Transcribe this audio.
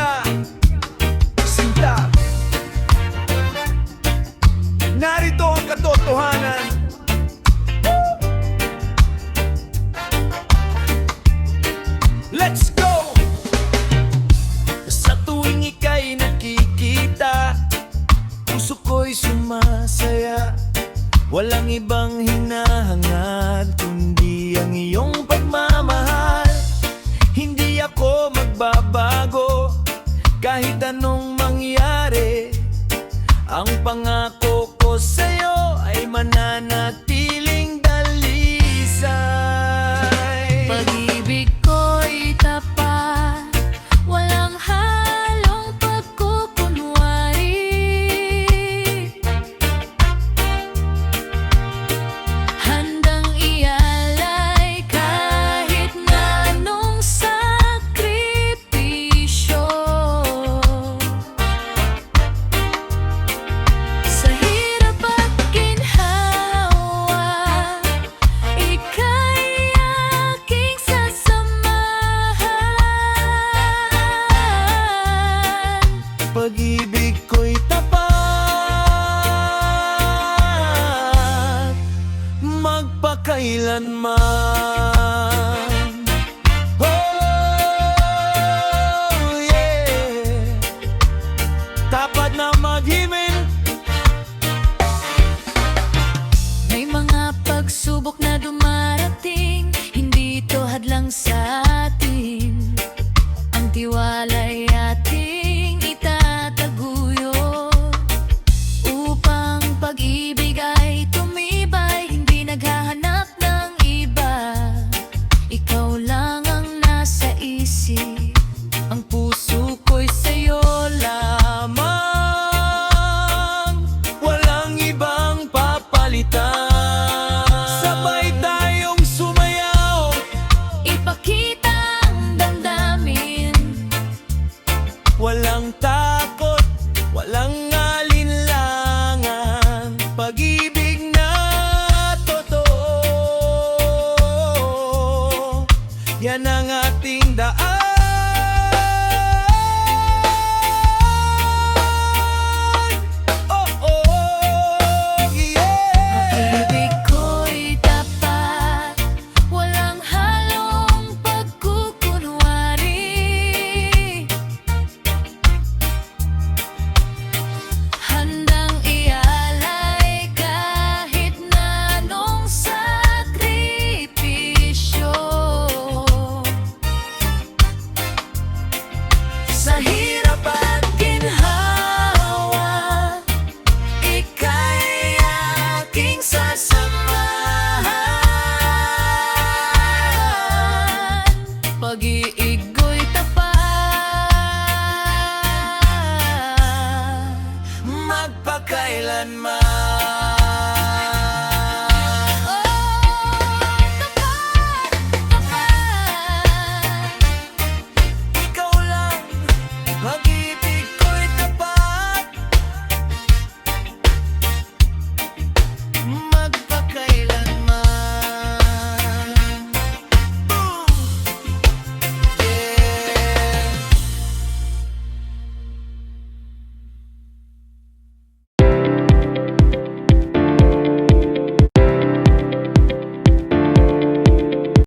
ka, sinta. Narito ang katotohanan. Let's go! Sa tuwing ika'y nakikita, puso ko'y sumasaya. Walang ibang hinahangad kundi ang iyong pagmamahal. Hindi ako magbabago kahit anong mangyari. Ang pangako ko sa'yo ay mananatiling dalisay. Pag-ibig ko'y tapat, walang halong pagkukunwari. Handang ialay kahit na anong sakripisyo. Sa hirap at ginhawa, ika'y aking sasamahan. Pag-ibig ko'y tapat, magpakailanman. Oh, yeah. Tapat na maghimin. May mga pagsubok na dumarating, hindi ito hadlang sa atin. Ang tiwala'y ating itataguyod upang pag-ibig ay tumibay, hindi naghahanap ng iba. Ikaw lang ang nasa isip, ang puso ko'y sa'yo lamang, walang ibang papalitan. Sabay tayong sumayaw, ipakita ang damdamin. walang takot, walang alinlangan. Pag-ibig na totoo, yan ang ating daan. Oh, oh, yeah. Pag-ibig ko'y tapat, walang halong pagkukunwari. Handang ialay kahit na anong sakripisyo. Sa hirap at ginhawa, ika'y aking sasamahan. Pag-ibig ko'y tapat, Magpakailanman.